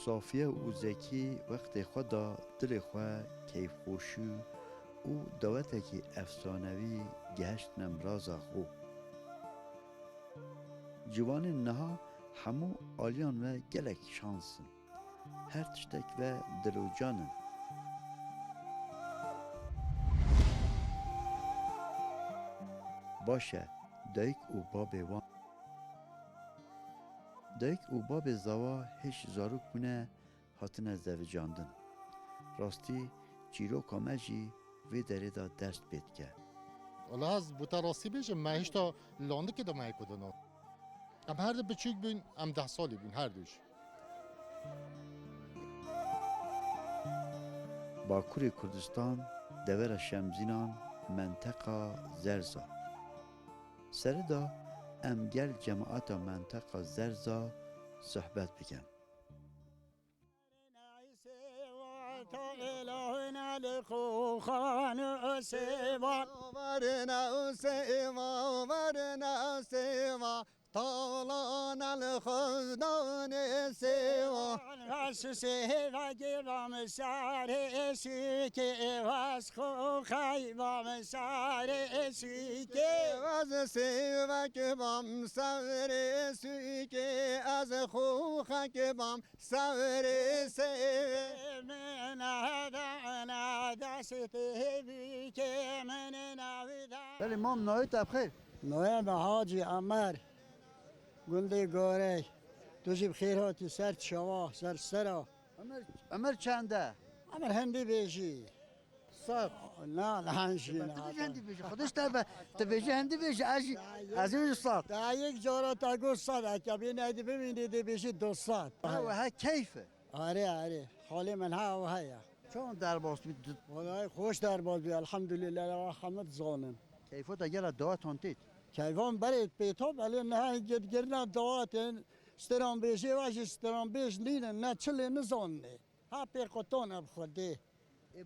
صافیه و زکی وقت خدا دل خواه کیف خوشی و دوته که افسانوی گشت نمراز خو جوان نها همو آلیان و گلک شانسن هر تشتک و دلو جانن باشه دایک و باب وان دایک و باب زوا هش زارو کنه هاتن زوجاندن راستی چیرو کامجی وی داره دا درست بید که والا از بوتا راستی بیشم من هیچ تا لانده که دامه کدنو ام هر ده بچوک بین ام 10 سالی بین هر دوش باکوری کردستان دور شمزینان منطقه زرزا سردا ام گل جماعت منطقه زرزا صحبت بکن طالان الخزدان سوا سوا گیرم سر سیکی واس خو خیبام سر سیکی واس سوا گیرم سر سیکی از خو خیبام سر سیکی من هذا دستی بی که من نویدم بله مام نایت بخیر نویم حاجی عمر گنده گاره توشی بخیر هاتی سر شواه سر سرا عمر چنده؟ عمر هندی بیشی صاف نه هنشی نه تبیجی هندی بیشه خودش تبیجی هندی بیشه از این صاف تا یک جارا تا گو صد اکا بینیدی ببینیدی بیشی 200 و ها کیفه آره حالی من ها و هیا چون در باست بید والله خوش در باز بی الحمدلله و حمد زانم کیفوت اگر دعا تانتید کیوان برید پیتو ولی نه گرنا دوات استرام بیشی واش استرام بیش نیدن نه چلی نزانه ها پی قطان بخورده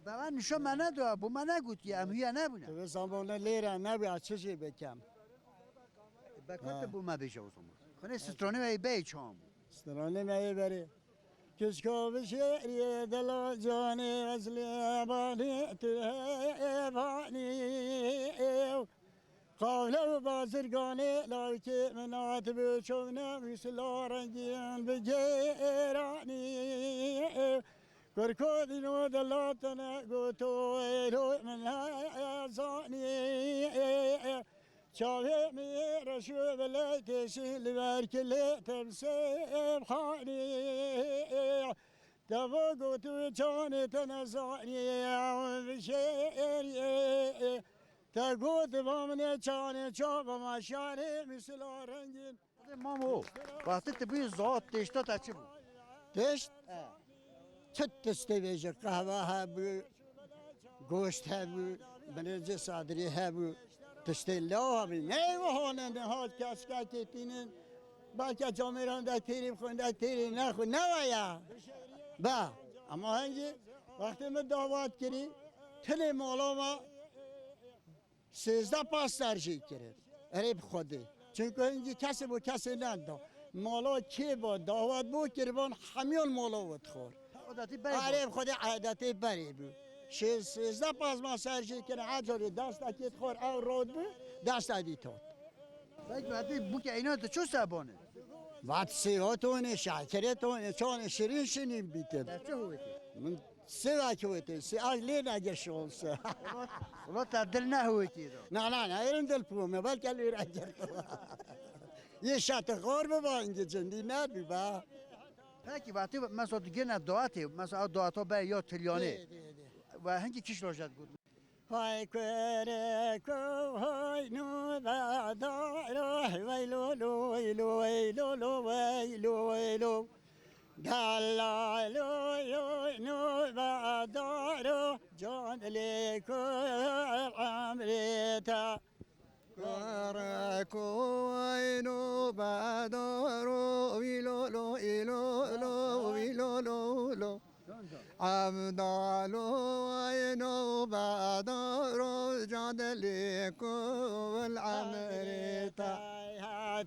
به من نشون من نداره بو من نگوتی امهیه نبونه تو زمانه لیره نبی چیزی بکم بکات بو ما بیشه اوزمون کنه سترانه و ای بی چام استرانه می بری کشکو بشیری دل جانی وزلی بانی تهبانی قاله بازرگانی لایکی منات بچونه مثل رنگین بگیرانی کرکو دینو دلاتنه گوتو ایلو من ازانی چاوی میرشو بلیتشی لبرکلی تبسیب خانی دوا گوتو چانی تنزانی بشیری تا گوت بامن چانه چا با مشاره مثل رنگین مامو وقتی تبی زاد تشتا تا چی بود؟ دشت چت دسته بیجه قهوه هبو گوشت هبو بنرجه صادری هبو دسته لا هبو نه و هاننده ها کس کتینن بلکه جامیران در تیریم خونده تیری نخون نوایا با اما هنگی وقتی من دعوت کری تنه مالا ما 13 پاس ترجیح کرد عرب خوده چون اینجا کسی با کسی نده مالا کی با دعوت بود کربان همیان مالا بود خور عرب خود عادتی بری بود 13 پاس ما ترجیح کرد عجلی دست اکید خور او رود بود دست ادیتاد وقتی بو که اینا تو چو سبانه وقت سیواتونه شکرتونه چون شیرین شنیم بیتر در چه هویتی؟ من سه وقتی سه اگلی نگشون سه والله تا دل نه هویتی دو نه ایران دل پرومه بلکه لیر اگر یه شط خور ببا اینگه جندی نبی با پکی وقتی مثلا دیگه نه دعاتی مثلا دعاتا به یا تلیانه و هنگی کش راجت بود های کوره کو های نو دارو ویلو لو ویلو ویلو لو ویلو ویلو دلالو نو دارو جان لیکو امریتا کوینو بدارو ویلولو ایلولو ویلولو عبدالو اینو بدارو جادلی کول عمریتا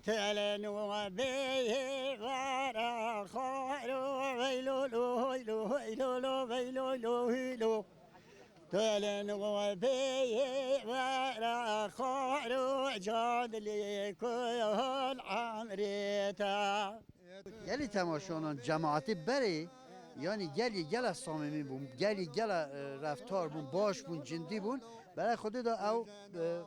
تلنو به غرا خارو ويلو لو ويلو ويلو لو ويلو لو ويلو تلن وبي ورا خارو جاد لي كل عمريتا گلی تماشانان جماعتی بری یعنی گلی صمیمی بون گلی رفتار بون باش بون جندی بون برای خود دا او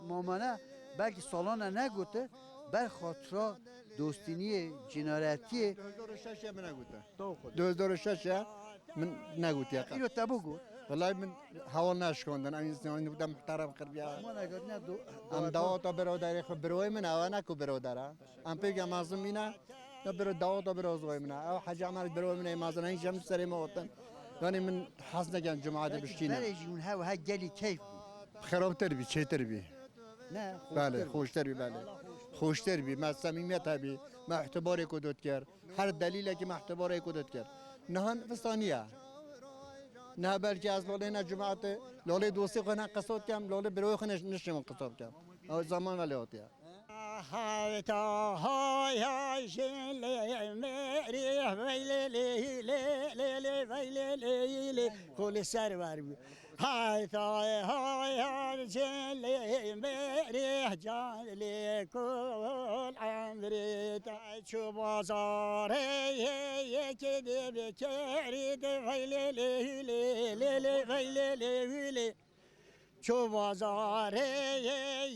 مامانه بلکه سالانه نگوته بر خاطر دوستینی جنارتی 2006 من نگوته 2006 من نگوته اینو تبو گفت والله من حوال نشکندن این زمان بودم محترم کرد بیا ما نگرد نه ام دعوت برادری خو بروی من او نکو برادره ام پیگم مازم اینا یا برو دعوت برازوی من او حاجه عمل بروی من مازن این جمع سری ما وطن یعنی من حس نگم جماعت بشتینه بری جون ها گلی کیف بود خرابتر بی چهتر بی نه بله خوشتر بی بله خوشتر بی ما صمیمیت بی ما اعتباری کدوت کرد هر دلیلی که ما اعتباری کدوت کرد نهان فستانیه نه بلکه از لوله نه جماعت لوله دوستی خو نه قصد کم لوله بروی خو نشم قصد کم او زمان ولی آتیه هاي تا هاي جلي مريح ويلي لي لي لي ويلي لي لي كل سرور هاي تا هاي جلي مريح جان لي كل عمري تعيش بازار يكذب كريد ويلي لي لي لي ويلي لي چو بازاره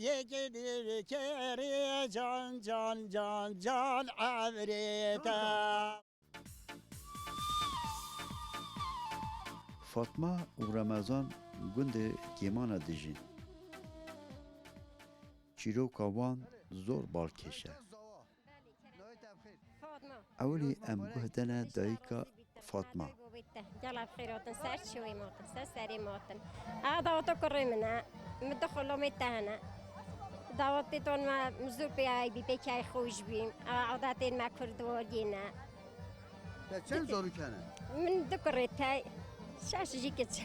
یکی کری جان جان جان جان عبریتا فاطمه و رمضان گند گیمان دیجین چیرو کاوان زور بال کشه اولی ام گهدن دایکا فاطمه جلا بخيراتن سر شوي موتن سري موتن دعوتو كرمنا مدخلو متهنا دعوتتون ما مزور بي بكاي خوش بين عاداتين ما كردورينا چند زارو کنه؟ من دكرتاي شاش جيكت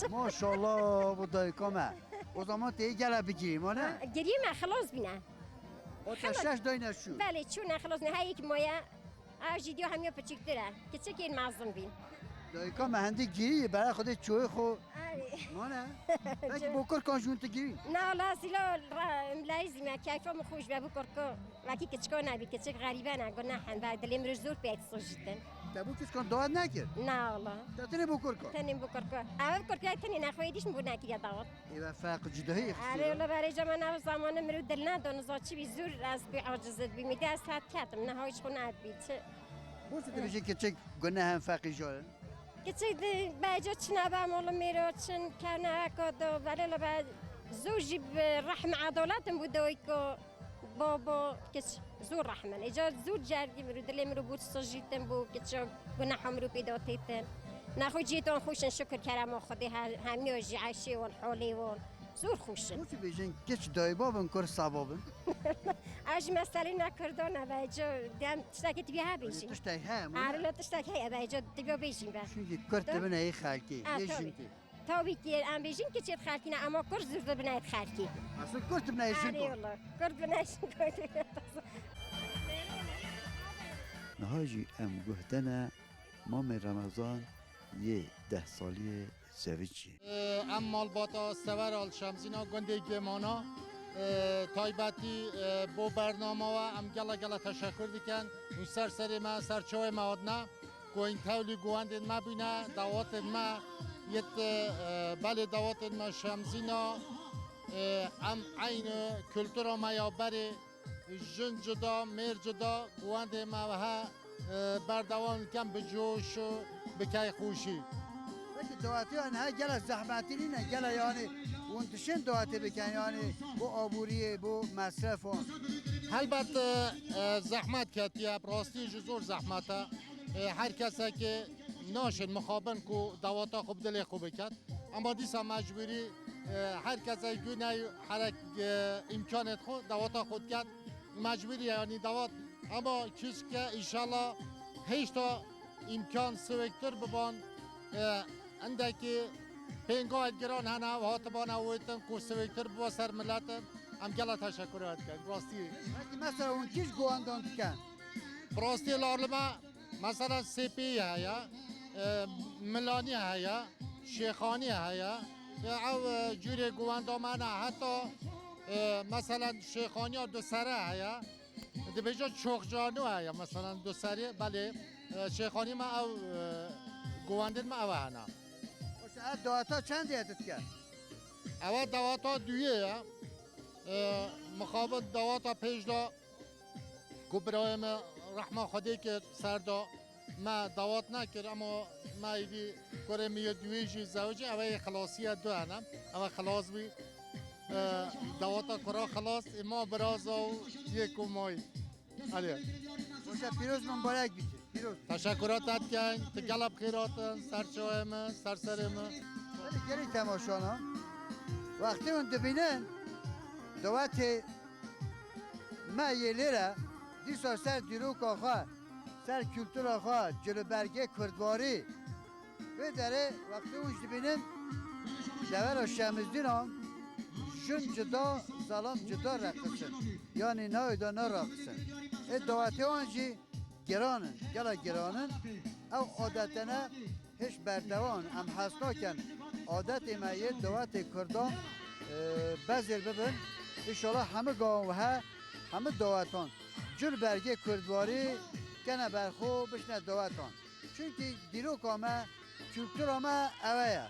ماشاءالله bu dayıkama. O zaman teyi gele bigireyim ona. قريمة خلاص بنا O taşlaş dayına şu. بله شو خلاص نهايك مويا جديو هم يو بتشكترا كتشكين معظم بين Dayıkama hendi giri برای خود چوی خو. مانه؟ belki bokor kanjuntu giri. لا لا سلا لازم كيف مخوش بابو كركو وكي كتشكونا بي كتشك غريبانا قلنا حن بعد اللي مرزور بيت صوجتن Tabu kız kan doğad ne kir? لا والله Tatene bokor kan. تاني بو كركو أو كركو تاني ناخوي ديش مبونا كي دعوت Eva fark cüdahi على ولا بري جمانا زمان مرو دلنا دون زاتشي بيزور از بي عجزت بي ميدي از ساعت كاتم نهايش خونات بيت Bu sütü bir şey keçek gönne hem farkı jalen. كتشك باجو تشنابا مولا ميرو تشن كان كودو ولا لا بعد زوجي برحم عضلاتم بدويكو بابا كتش زور رحمن اجا زور جاردي مرو دلي مرو بوت صجيتن بو كتشو قنا حمرو بيدوتيتن ناخو جيتون خوشن شكر كرام خدي همي وجي عايشي والحولي وون زور خوشن Bu sütü bir şey geç dayıbabın kor sababın. اج مسئله نکردن باجو دم تشتاكي تبيها بيجي Tuştay he. عارلو تشتاكي هي باجو تبيو بيجي با Çünkü kurt dibine iyi halki. tabii. Yeşinti. تاوي كي ام بيجين كتشيت خالكينا اما كور زور بنايت خالكي Asıl kurt dibine yeşinti. عاري والله كرد بنايت Nahajı em guhdene mame Ramazan ye 10 saliye sevici. ام مالباتا سور آل شمزینا گنده گمانا تایبتی بو برنامه و ام گلا گلا تشکر دیکن اون سر ما سر چوی موادنا گوین تولی گواند ما بینه دعوت ما یت بله دعوت ما شمزینا ام عین کلتور ما یا بری جن جدا میر جدا گواند ما و ها بردوام کم به جوش و بکی خوشی Peki doğatı yani ha gele zahmetini ne gele yani untuşun doğatı biken yani bu aburiye bu masraf on. البته زحمت کتیه راستی جزور زحمته هر کسی که ناشد مخابن کو دواتا خوب دلی خوب کرد اما دیسا مجبوری هر کسی گونه حرک امکانت خود دواتا خود کرد مجبوری یعنی دوات اما کس که انشالله هیچ تا امکان سوکتر ببان اندکی پینگاه گران هنه و هاتبان اویتن کو سوکتر بوا سر ملتن ام گلا تشکر کرد راستی Peki mesela untuş guandan tüken. راستی لارلما مثلا سپی هیا ملانی هیا شیخانی هیا او جوری گواندامانه حتی مثلا شیخانی ها دو سره هیا دی بجا چوخ جانو هیا مثلا دو سره بله شیخانی ما او گواندن ما او هنا ساعت دواتا چند دیتت کرد؟ اول دواتا دویه مخابط دواتا پیش دا که برایم رحمه خودی که سر دا ما دوات نکرد اما ما ایدی کره میاد دویجی زوجی اول خلاصی دو هنم اول خلاص بی دواتا کرا خلاص اما برازا و یک و مای علیه باشه پیروز مبارک بیشه پیروز تشکرات اتکن تگلب خیراتن سرچوهم سرسرم ولی گری تماشانا وقتی اون دبینن دوات ما یه لیره دیسا سر دیروک آخوا سر کلتور آخوا جلو برگه کردواری و داره وقتی اونش دبینن دور شمزدین هم جن جدا زالان جدا رقصن یعنی نایدا نرقصن این دواتی آنجی گرانن گلا گرانن او عادتنا هیچ بردوان هم حسنا کن عادت ما یه دوات کردان بزر ببن انشالله همه گاون و همه دواتان جل برگه کردواری کنه برخو بشنه دواتان چونکه دیروک آمه کلتور آمه اوه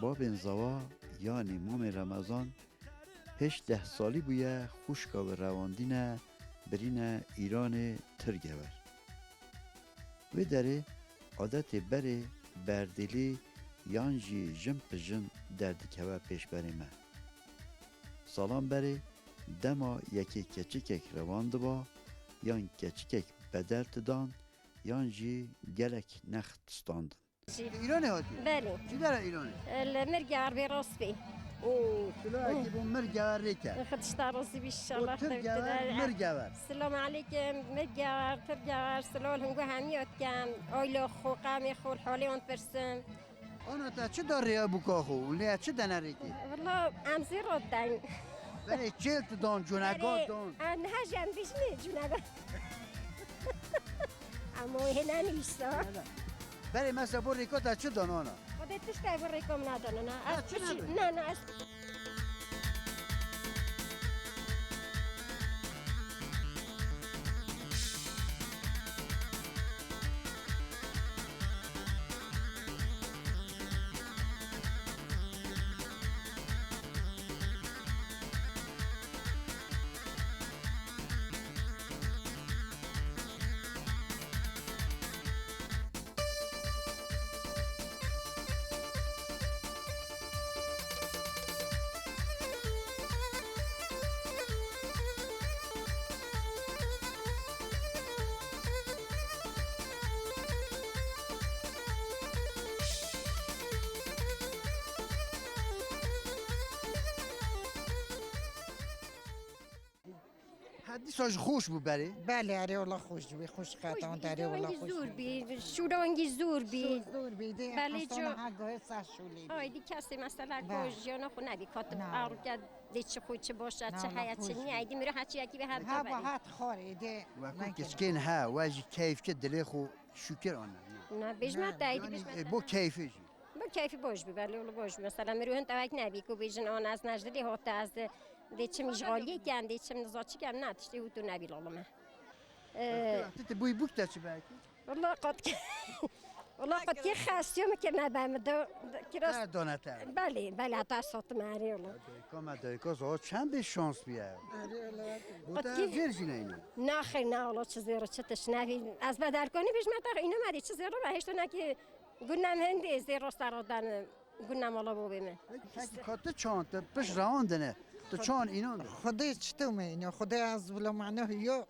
باب انزوا یعنی مام رمضان 18 سالی بویه خوشکا و رواندینه برینه ایران ترگور و داره عادت بره بردلی یانجی جن پجن دردکه پیش بره ما سالان بره دما یکی کچکک رواند با یان کچکک بدرت دان یانجی گلک نخت ستاندن ایران هاتی؟ بله چی داره ایرانه؟ المرقة عربي راسبي اوه سلام کی بون مرگا ریکه خدشت راسي بإن شاء و الله ترگا مرگا السلام عليكم مرقة ترقة سلول هنگو همیات کم آیلو خو قامی خو الحالي وانت برسم آنا تا چه داره یا بکاخو؟ ولی چه دنه ریکی؟ والله امزي ردن بله چلت دان جونگات دان أنا هاجم بيجني جنابه اما هنا نیستا بله مثلا بور ریکا تا چه دان آنا؟ خودت تشتای بریکم ندانه نه از چی نداری؟ نه از حدی ساج خوش بود بله؟ بله اره الله خوش بی خوش قطعان داره والله خوش زور بی شورانگی زور بی دور بیده بله اصلا جو. ها گوه سشولی آیدی کسی مثلا نه. کجیانا خو نبی کاتب نه. آرگد دی چه خود چه باشد نه، چه الله حیات چه خوش نی ایدی میره هرچی یکی به هر ها ببری باحت خوریده و کو کسکین ها واجی کیف که دلی خو شکر آنا نه بیشمت دایدی یعنی بیشمت بو کیفی جی با کیفی باش بی بله اولو باش بی مثلا میروهن توک نبی کو بیشن آن از نجدلی هات از دی چه میشغالی کن دی چه نزاچی کن نه تشتی هوتو نبی لالمه تت بوی بوک تا چه باکی؟ والله قد که خستیم که نبم دو کراس نه دانته بله حتی سات ماری والله کام دایکا زها چند به شانس بیه بوده قد کی؟ ورژینه اینو نه خیر نه والله چیزی رو چه تشنوی از بدرکانی پیش مت اینو مدی چیزی رو بهش تو نکی گونم هندی از راست رادن گونم والا بو بیمه کات چان تا پش راندنه تو چان اینون خدای چطور اینو خدای از بلا معناه یا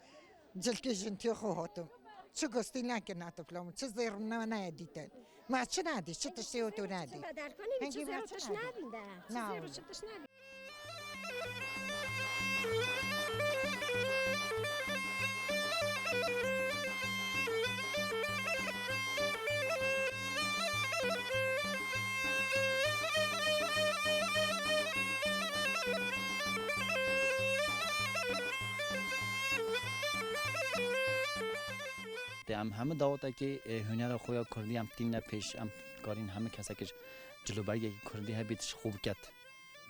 جلکی جنتی خو هاتم چه گستی نکن نتفلام چه زیرم نه دیدن ما چه ندی چه تشتی تو ندی بدل کنیم هنگی چیزی ما رو چه تش ندی؟ نبینده نه. چیزی رو چه تش نبینده ام همه دعوت که هنر خویا کردی هم تین پیش ام کارین همه کسا که جلوبرگه کردی ها بیتش خوب کت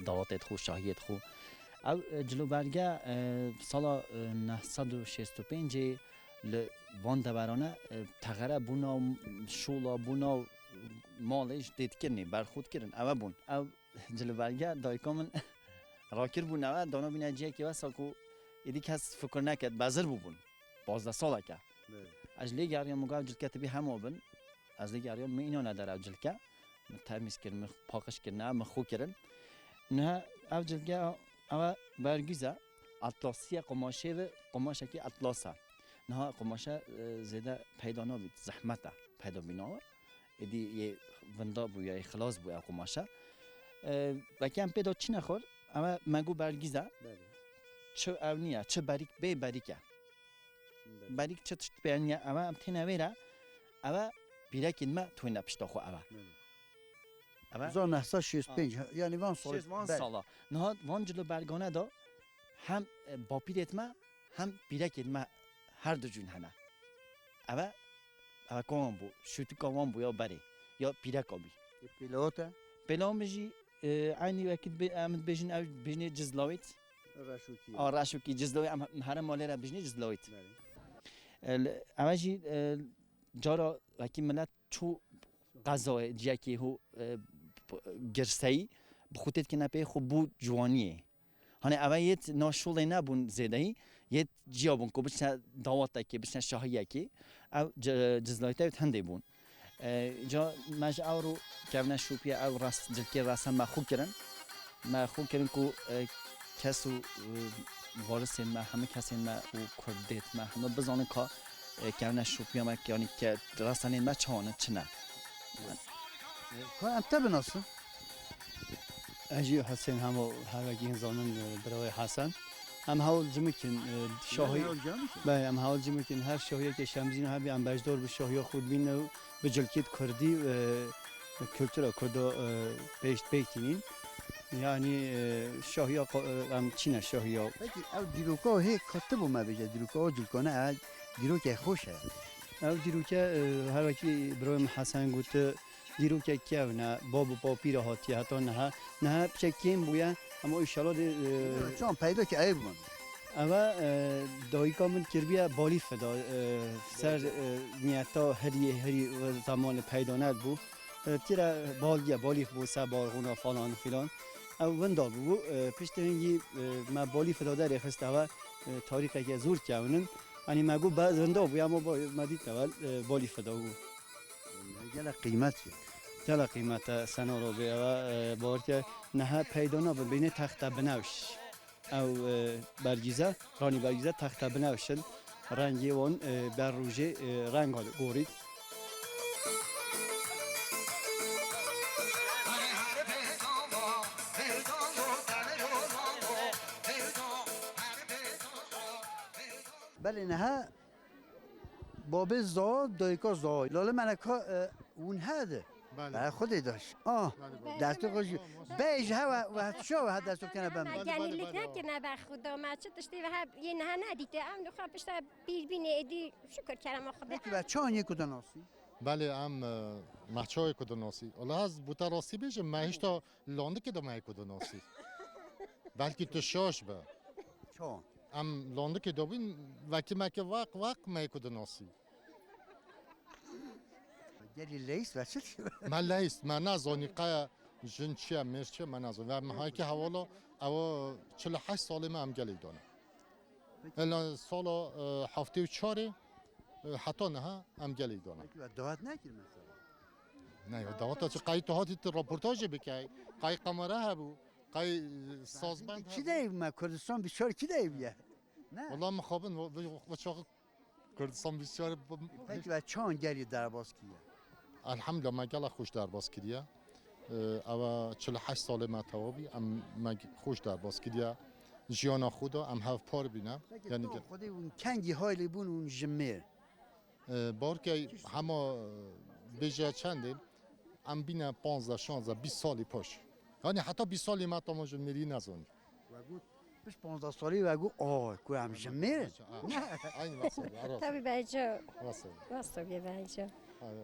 دعوتت خو شاهیت خو او جلوبرگه سال 965 ل وان دبرانه تغره بونا شولا بونا مالش دید کرنی برخود کرن او بون او جلوبرگه دایکامن راکر بون او دانا بینه جیه که واسه کو ایدی کس فکر نکد بازر بون 12 ساله که از لیگ یاریم مقابل جلکه تبی همه بن از لیگ یاریم می اینو نداره جلکه متهمیز کردن مخ پاکش کردن مخو کردن نه او جلکه او برگیزه اطلاسیه قماشه و قماشه که اطلاسه نه قماشه زیاده پیدا نبود زحمته پیدا بیناه ادی یه وندا بو یا خلاص بو قماشه و کم پیدا چی نخور اما مگو برگیزه چه اونیه چه باریک به باریکه باریک چه تشت بیانیه اما ام تینه ویره اما بیرکین ما توی نپشتا خو اما 1965 یعنی وان سال وان سالا نه وان جلو برگانه دا هم با پیرت ما هم بیرکین ما هر دو جون هنه اما کام بو شوتی کام بو یا بری یا پیرک آبی پیلوته بلام بجی عینی وقت امد بجن او بجنی جزلاویت رشوکی راشوکی جزلاوی هر مالی را بجنی جزلاویت اوجی جارا وقتی ملت چو غذا جاکی هو گرسایی بخوتت که نپی خوب بود جوانیه هنه اوایت ناشوله نبون زیدایی یه جیابون کو بچن دعوت کی بچن شاهیه کی او جزلایت هنده بون جا مج اورو کevne شوپیه او راست جلکی راسن ما خوب کردن کو کسو وارثین ما همه کسین ما و کردیت ما همه بزانن که کevne شوپیه ما یعنی که راسنین ما چانه چنه کار انت بناسın اجي حسين هم هاوكين زانن براي حسن هم هاول جمكن شاهي باي هم هاول جمكن هر شاهي که شمزين هبي ام بجدار به شاهي خود بين بجلكيت كردي kültüra kurda bektinin yani şahya am Çin'e şahya peki ev diroka he katı bu ma beje diroka o dilkana ev diroka hoş ev diroka her vaki İbrahim Hasan gotu diroka kevna baba papira hatiye hatta ne çekim buya ama inşallah çan peyda ki ev bu ama dayıkamın kirbiye bali feda ser niyata heri zaman peydanet bu تیرا بالیف بو سبارغونا فلان فلان او وندا بو پشتینگی ما بالی فدادر خسته و تاریخی که زور کردن یعنی مگو بعض وندا بو اما ما دید اول بالی فدا بو گله قیمت گله قیمت سنا رو به و بار که نه پیدا نه بین تخت بنوش او برگیزه رانی برگیزه تخت بنوشن رنگی اون بر روزه رنگ گورید بله نه باب زا دایکا زا لاله منکا اون هده بله خودی داشت دست خوشی بیش ها و شو و دست کنه بم یعنی لیک نکنه به خدا ما چه تشتی و یه نه ندیده ام نخواه پشت بینه ادی شکر کردم خدا که بچه یک کدناسی بله ام محچای کدناسی الله از بوتا راستی بیشه ماهیش تا لانده که دم کدناسی بلکه تو شاش به چون ام لانده که دوبین وقتی مکه وقت میکدناسی گلی لیس و چه من لیست من نزانی قیا جن چیه مرچه من نزانی و من که حوالا او 48 سال من هم گلی دانم الان سال 74 حتی نه هم گلی دانم دعوت نکرد مثلا نه یا دواتا چه قای تو هاتی تو راپورتاج بکی قای قمره هبو قای سازمند کی دایی ما کردستان بسیار کی دایی بیه نه والله مخابن و چاق کردستان بسیار پکی و چان گلی درباز کیه الحمدلله ما گلا خوش درباز کردیا اوا 48 سال ما توابی ام ما خوش درباز کردیا جیانا خدا ام هاف پار بینم یعنی که خودی اون کنگی هایلی بون اون جمیر بار که همه بیجا چنده ام بینم 15 16 20 سالی پاش یعنی حتی 20 سالی ما تماشا میری نزونی و گو بش 15 سالی و گو آه کو هم جمیر این واسه تابی بچه واسه واسه بیا بچه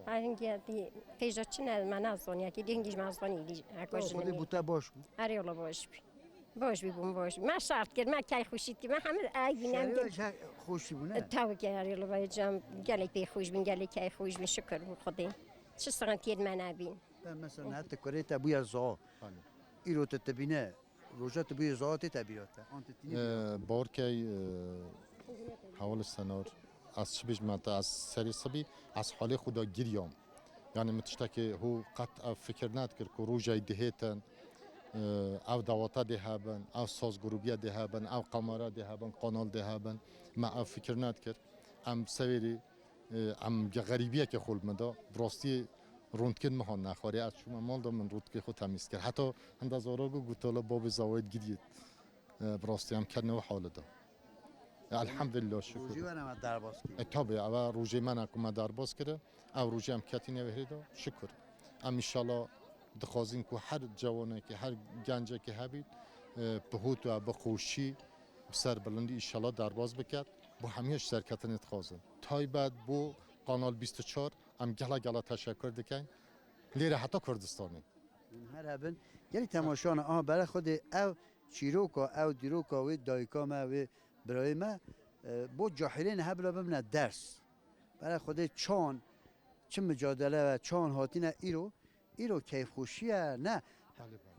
هرینگی دی پیجا چی نه من از دنیا که دینگیش من از دنیا دی اکوش خودی بوته باش بود آره الله باش بی باش بی بوم باش من شرط کرد من کی خوشید که من همه ای بینم شریعه خوشی بونه تو که آره الله بچم گلی پی خوش بین گلی کی خوش بین شکر بو خدای چه سنتید من نبین مثلا حتی کره تبوی زا ایرو تبینه روزا تبوی زا تبیراته آنت تینی بار که حوال سنار از چه بجمنت از سری صبی از حال خدا گریام یعنی متشتکی هو قط فکر ند کرد که روزای دهیتن او دواتا دهابن او ساز گروبیا دهابن او قمارا دهابن قانال دهابن ما او فکر ند کرد ام سویری ام غریبیه که خول مدا براستی روندکن مهان نخوری از شما مال دا من روندکن خود تمیز کرد حتی هند از آراغو گوتالا باب زواید گرید براستی هم کنه و حال دا الحمدلله روزی شکر و نمت درباز کی طبعا اول روزی من اکم درباز کرده او روزی هم کتی نوهری دا شکر ام انشالله دخوازیم که هر جوانه که هر گنجه که هبید به هوت و به خوشی سر بلندی انشالله درباز بکرد با همیش شرکت نتخوازم تای بعد بو قانال 24 ام گلا تشکر دکن لیره حتی کردستانی هر هبن گلی تماشان برای خود او چیروکا او دیروکا و دایکا ما و برای ما بو جاهلین هبلا بمنه درس برای خود چان چه مجادله و چان هاتینه ایرو کیف خوشیه نه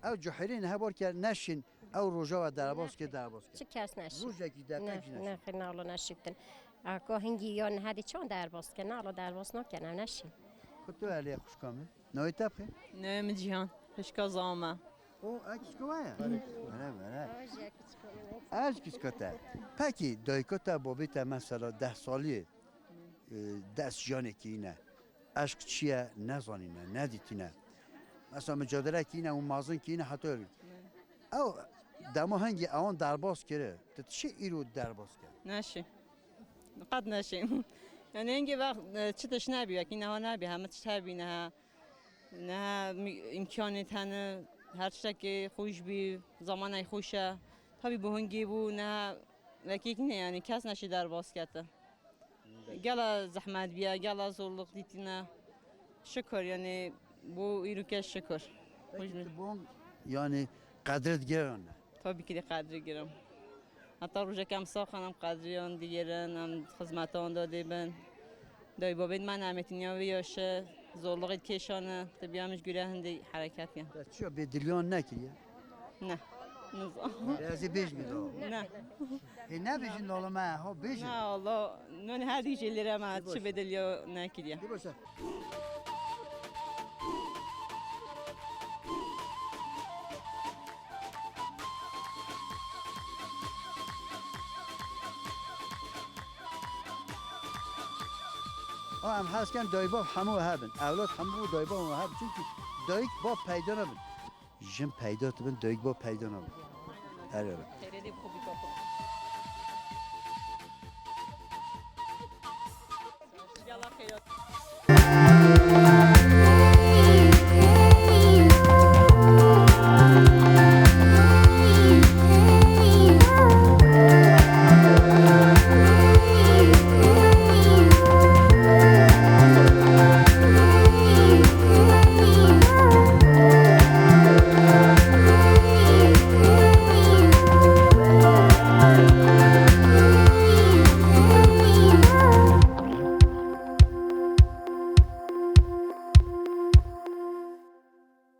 او جاهلین هبار کرد نشین او روژا و درباز که درباز چه کرد کس نشید روژا که دقیقی نه نشین خیلی نالا نشیدن اگه هنگی یا هدی چون درباز کنه نالا درباز نکنم نشین کتو علی خوش کامل نوی تبخی نه مجیان هشکا زامه او اکس کوه بله از کس کته پکی دایکتا بابیتا مثلا 10 سالیه دست جانه که اینه عشق چیه نزانینه ندیتینه مثلا مجادله که اینه اون مازن که اینه حتی او دما هنگی اون درباز کرده چه ایرو درباز کرد نشی قد نشیم یعنی اینکه وقت چه تش نبی وکی نه نبی همه چه تبی نه امکانی تنه هر چه که خوش بی زمان ای خوشه تابی به هنگی بو نه وکی نه یعنی کس نشی درباز کرده گلا زحمت بیا گلا زورلق دیتینه شکر یعنی بو ایرو که شکر خوش بی یعنی قدرت گرانه تابی که قدری گیرم حتی روزه کم ساختم قدریان دیگرن هم خدمتان داده بن دای بابید من همتینیا ویاشه زورلقید کشانه تبیامش گره هندی حرکت کن چیا به دلیان نکریه؟ نه نزا رازی بیش میده نه نه بیشین دالا ما ها بیشین نه والله نون هر دیگه جلیره ما چه بدلیا نکردیم دی باشه هم هست کن دایبا همه هبن اولاد همه دایبا هبن چون که دایک با پیدا نبن جن پیدا تبن دایک با پیدا نبن آره خیلی خوبی کافو یالا خیرات